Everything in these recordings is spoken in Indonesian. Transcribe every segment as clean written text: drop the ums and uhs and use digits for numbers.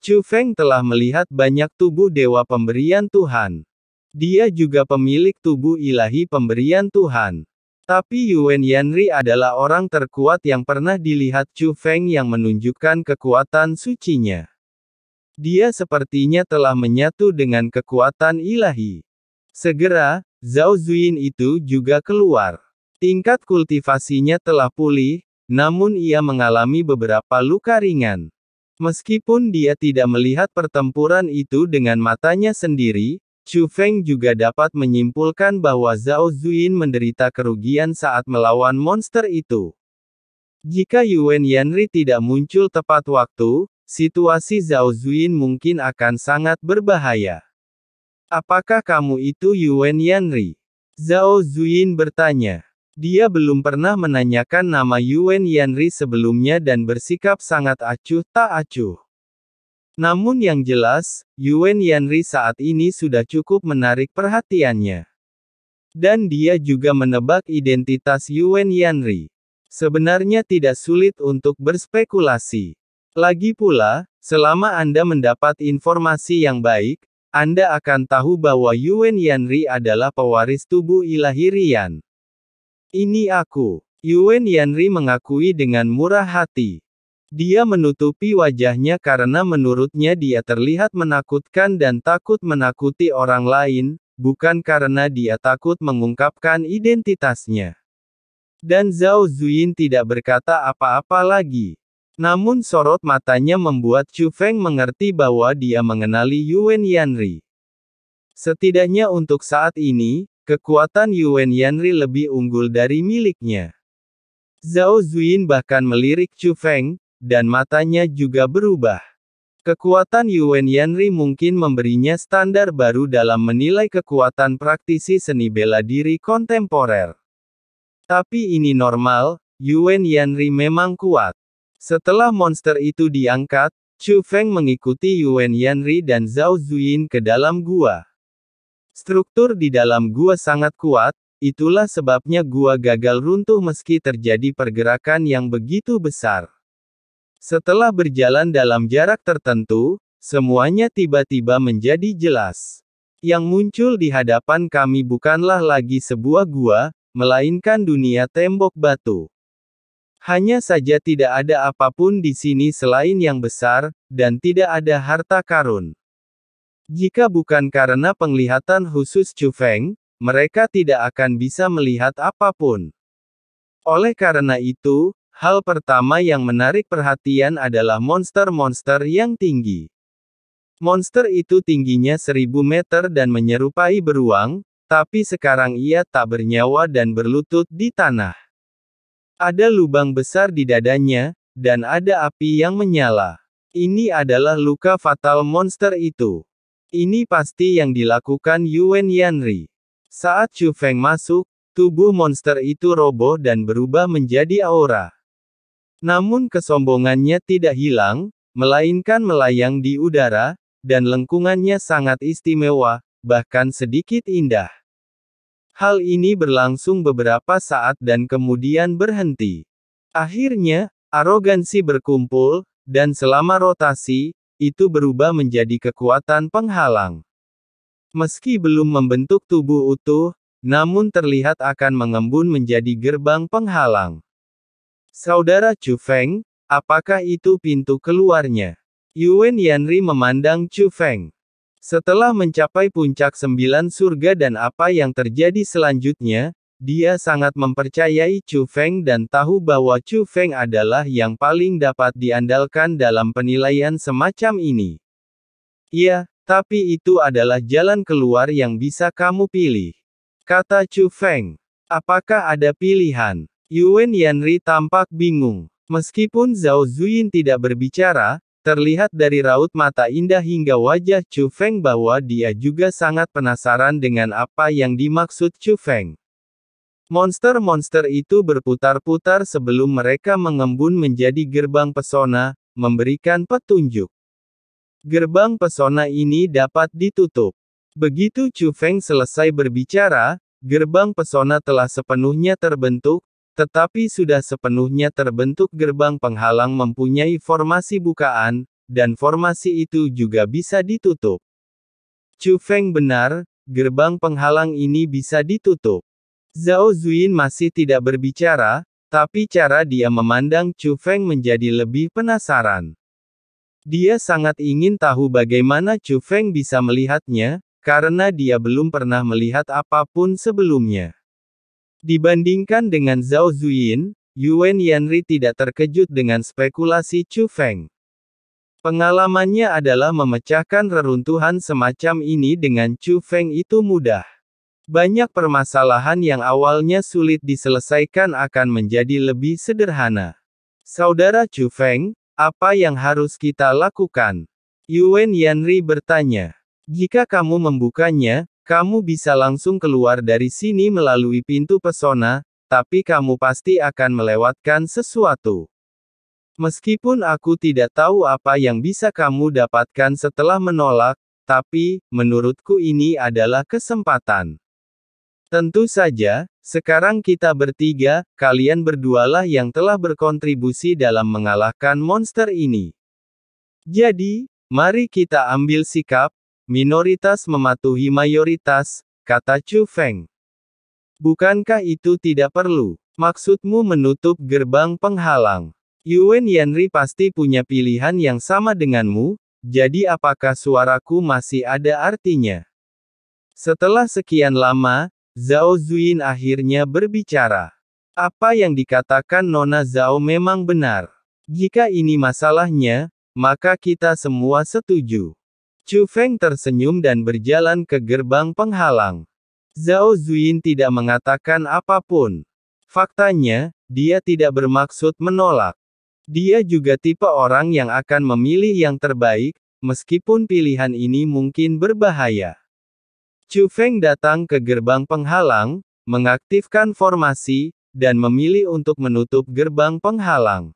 Chu Feng telah melihat banyak tubuh dewa pemberian Tuhan. Dia juga pemilik tubuh ilahi pemberian Tuhan. Tapi Yuan Yanri adalah orang terkuat yang pernah dilihat Chu Feng yang menunjukkan kekuatan sucinya. Dia sepertinya telah menyatu dengan kekuatan ilahi. Segera, Zhao Zuyin itu juga keluar. Tingkat kultivasinya telah pulih, namun ia mengalami beberapa luka ringan. Meskipun dia tidak melihat pertempuran itu dengan matanya sendiri, Chu Feng juga dapat menyimpulkan bahwa Zhao Zuyin menderita kerugian saat melawan monster itu. Jika Yuan Yanri tidak muncul tepat waktu, situasi Zhao Zuyin mungkin akan sangat berbahaya. Apakah kamu itu Yuan Yanri? Zhao Zuyin bertanya. Dia belum pernah menanyakan nama Yuan Yanri sebelumnya dan bersikap sangat acuh tak acuh. Namun yang jelas, Yuan Yanri saat ini sudah cukup menarik perhatiannya. Dan dia juga menebak identitas Yuan Yanri. Sebenarnya tidak sulit untuk berspekulasi. Lagi pula, selama Anda mendapat informasi yang baik, Anda akan tahu bahwa Yuan Yanri adalah pewaris tubuh ilahi Rian. Ini aku. Yuan Yanri mengakui dengan murah hati. Dia menutupi wajahnya karena menurutnya dia terlihat menakutkan dan takut menakuti orang lain, bukan karena dia takut mengungkapkan identitasnya. Dan Zhao Zuyin tidak berkata apa-apa lagi. Namun sorot matanya membuat Chu Feng mengerti bahwa dia mengenali Yuan Yanri. Setidaknya untuk saat ini, kekuatan Yuan Yanri lebih unggul dari miliknya. Zhao Zuyin bahkan melirik Chu Feng, dan matanya juga berubah. Kekuatan Yuan Yanri mungkin memberinya standar baru dalam menilai kekuatan praktisi seni bela diri kontemporer. Tapi ini normal, Yuan Yanri memang kuat. Setelah monster itu diangkat, Chu Feng mengikuti Yuan Yanri dan Zhao Zuyin ke dalam gua. Struktur di dalam gua sangat kuat, itulah sebabnya gua gagal runtuh meski terjadi pergerakan yang begitu besar. Setelah berjalan dalam jarak tertentu, semuanya tiba-tiba menjadi jelas. Yang muncul di hadapan kami bukanlah lagi sebuah gua, melainkan dunia tembok batu. Hanya saja tidak ada apapun di sini selain yang besar, dan tidak ada harta karun. Jika bukan karena penglihatan khusus Chu Feng, mereka tidak akan bisa melihat apapun. Oleh karena itu, hal pertama yang menarik perhatian adalah monster-monster yang tinggi. Monster itu tingginya 1000 meter dan menyerupai beruang, tapi sekarang ia tak bernyawa dan berlutut di tanah. Ada lubang besar di dadanya, dan ada api yang menyala. Ini adalah luka fatal monster itu. Ini pasti yang dilakukan Yuan Yanri. Saat Chu Feng masuk, tubuh monster itu roboh dan berubah menjadi aura. Namun kesombongannya tidak hilang, melainkan melayang di udara, dan lengkungannya sangat istimewa, bahkan sedikit indah. Hal ini berlangsung beberapa saat dan kemudian berhenti. Akhirnya, arogansi berkumpul, dan selama rotasi, itu berubah menjadi kekuatan penghalang. Meski belum membentuk tubuh utuh, namun terlihat akan mengembun menjadi gerbang penghalang. Saudara Chu Feng, apakah itu pintu keluarnya? Yuan Yanri memandang Chu Feng. Setelah mencapai puncak 9 surga dan apa yang terjadi selanjutnya, dia sangat mempercayai Chu Feng dan tahu bahwa Chu Feng adalah yang paling dapat diandalkan dalam penilaian semacam ini. Ya, tapi itu adalah jalan keluar yang bisa kamu pilih. Kata Chu Feng. Apakah ada pilihan? Yuan Yanri tampak bingung. Meskipun Zhao Zuyin tidak berbicara, terlihat dari raut mata indah hingga wajah Chu Feng bahwa dia juga sangat penasaran dengan apa yang dimaksud Chu Feng. Monster-monster itu berputar-putar sebelum mereka mengembun menjadi gerbang pesona, memberikan petunjuk. Gerbang pesona ini dapat ditutup. Begitu Chu Feng selesai berbicara, gerbang pesona telah sepenuhnya terbentuk, tetapi sudah sepenuhnya terbentuk gerbang penghalang mempunyai formasi bukaan, dan formasi itu juga bisa ditutup. Chu Feng benar, gerbang penghalang ini bisa ditutup. Zhao Zuyin masih tidak berbicara, tapi cara dia memandang Chu Feng menjadi lebih penasaran. Dia sangat ingin tahu bagaimana Chu Feng bisa melihatnya, karena dia belum pernah melihat apapun sebelumnya. Dibandingkan dengan Zhao Zuyin, Yuan Yanri tidak terkejut dengan spekulasi Chu Feng. Pengalamannya adalah memecahkan reruntuhan semacam ini dengan Chu Feng itu mudah. Banyak permasalahan yang awalnya sulit diselesaikan akan menjadi lebih sederhana. Saudara Chu Feng, apa yang harus kita lakukan? Yuan Yanri bertanya. Jika kamu membukanya, kamu bisa langsung keluar dari sini melalui pintu pesona, tapi kamu pasti akan melewatkan sesuatu. Meskipun aku tidak tahu apa yang bisa kamu dapatkan setelah menolak, tapi, menurutku ini adalah kesempatan. Tentu saja, sekarang kita bertiga, kalian berdualah yang telah berkontribusi dalam mengalahkan monster ini. Jadi, mari kita ambil sikap, minoritas mematuhi mayoritas, kata Chu Feng. Bukankah itu tidak perlu? Maksudmu menutup gerbang penghalang? Yuan Yanri pasti punya pilihan yang sama denganmu, jadi apakah suaraku masih ada artinya? Setelah sekian lama, Zhao Zuyin akhirnya berbicara. Apa yang dikatakan Nona Zhao memang benar. Jika ini masalahnya, maka kita semua setuju. Chu Feng tersenyum dan berjalan ke gerbang penghalang. Zhao Zuyin tidak mengatakan apapun. Faktanya, dia tidak bermaksud menolak. Dia juga tipe orang yang akan memilih yang terbaik, meskipun pilihan ini mungkin berbahaya. Chu Feng datang ke gerbang penghalang, mengaktifkan formasi, dan memilih untuk menutup gerbang penghalang.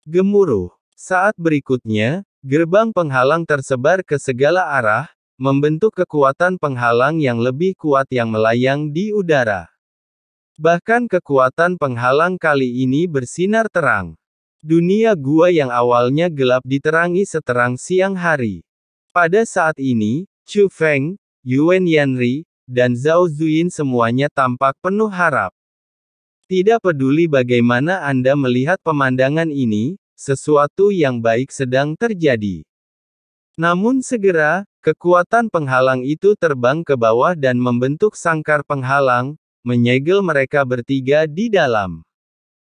Gemuruh. Saat berikutnya, gerbang penghalang tersebar ke segala arah, membentuk kekuatan penghalang yang lebih kuat yang melayang di udara. Bahkan kekuatan penghalang kali ini bersinar terang. Dunia gua yang awalnya gelap diterangi seterang siang hari. Pada saat ini, Chu Feng, Yuan Yanri, dan Zhao Zuyin semuanya tampak penuh harap. Tidak peduli bagaimana Anda melihat pemandangan ini, sesuatu yang baik sedang terjadi. Namun segera, kekuatan penghalang itu terbang ke bawah dan membentuk sangkar penghalang, menyegel mereka bertiga di dalam.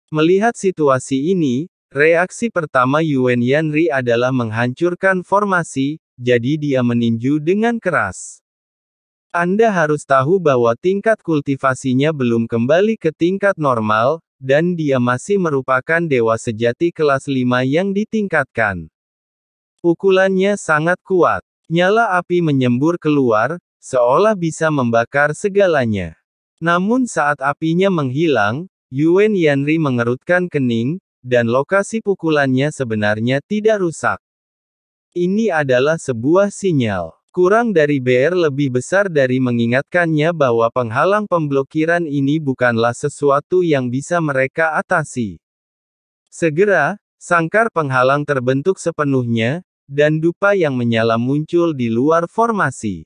Melihat situasi ini, reaksi pertama Yuan Yanri adalah menghancurkan formasi, jadi dia meninju dengan keras. Anda harus tahu bahwa tingkat kultivasinya belum kembali ke tingkat normal, dan dia masih merupakan dewa sejati kelas 5 yang ditingkatkan. Pukulannya sangat kuat. Nyala api menyembur keluar, seolah bisa membakar segalanya. Namun saat apinya menghilang, Yuan Yanri mengerutkan kening, dan lokasi pukulannya sebenarnya tidak rusak. Ini adalah sebuah sinyal. Kurang dari BR lebih besar dari mengingatkannya bahwa penghalang pemblokiran ini bukanlah sesuatu yang bisa mereka atasi. Segera, sangkar penghalang terbentuk sepenuhnya, dan dupa yang menyala muncul di luar formasi.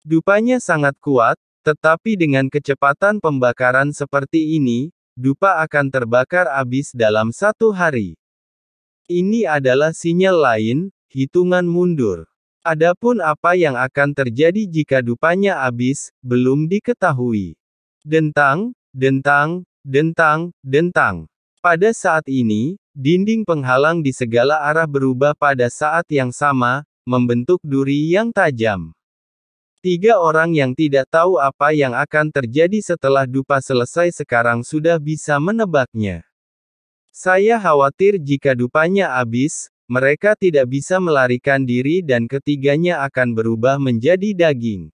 Dupanya sangat kuat, tetapi dengan kecepatan pembakaran seperti ini, dupa akan terbakar habis dalam 1 hari. Ini adalah sinyal lain, hitungan mundur. Adapun apa yang akan terjadi jika dupanya habis, belum diketahui. Dentang, dentang, dentang, dentang. Pada saat ini, dinding penghalang di segala arah berubah pada saat yang sama, membentuk duri yang tajam. 3 orang yang tidak tahu apa yang akan terjadi setelah dupa selesai sekarang sudah bisa menebaknya. Saya khawatir jika dupanya habis, mereka tidak bisa melarikan diri dan ketiganya akan berubah menjadi daging.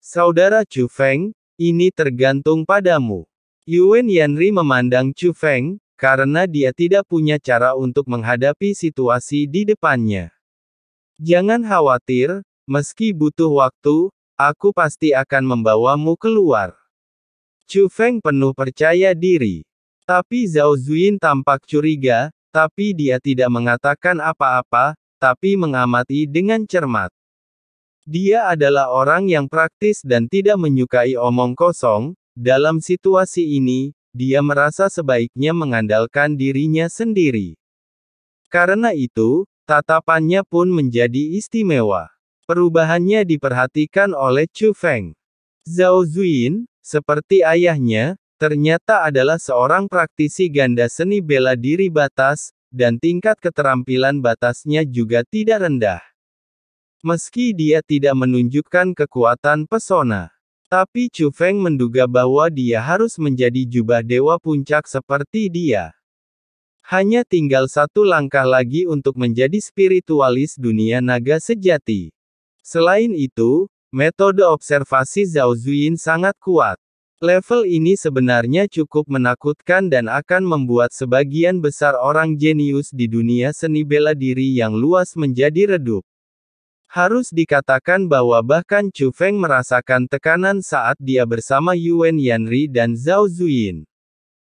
Saudara Chu Feng, ini tergantung padamu. Yuan Yanri memandang Chu Feng, karena dia tidak punya cara untuk menghadapi situasi di depannya. Jangan khawatir, meski butuh waktu, aku pasti akan membawamu keluar. Chu Feng penuh percaya diri. Tapi Zhao Zuyin tampak curiga, Tapi dia tidak mengatakan apa-apa, tapi mengamati dengan cermat. Dia adalah orang yang praktis dan tidak menyukai omong kosong. Dalam situasi ini, dia merasa sebaiknya mengandalkan dirinya sendiri. Karena itu, tatapannya pun menjadi istimewa. Perubahannya diperhatikan oleh Chu Feng. Zhao Zuyin, seperti ayahnya, ternyata adalah seorang praktisi ganda seni bela diri batas, dan tingkat keterampilan batasnya juga tidak rendah. Meski dia tidak menunjukkan kekuatan pesona, tapi Chu Feng menduga bahwa dia harus menjadi jubah dewa puncak seperti dia. Hanya tinggal satu langkah lagi untuk menjadi spiritualis dunia naga sejati. Selain itu, metode observasi Zhao Zuyin sangat kuat. Level ini sebenarnya cukup menakutkan dan akan membuat sebagian besar orang jenius di dunia seni bela diri yang luas menjadi redup. Harus dikatakan bahwa bahkan Chu Feng merasakan tekanan saat dia bersama Yuan Yanri dan Zhao Zuyin.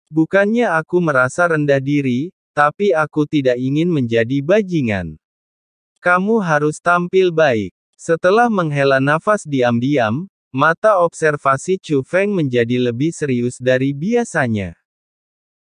Bukannya aku merasa rendah diri, tapi aku tidak ingin menjadi bajingan. Kamu harus tampil baik. Setelah menghela nafas diam-diam, mata observasi Chu Feng menjadi lebih serius dari biasanya.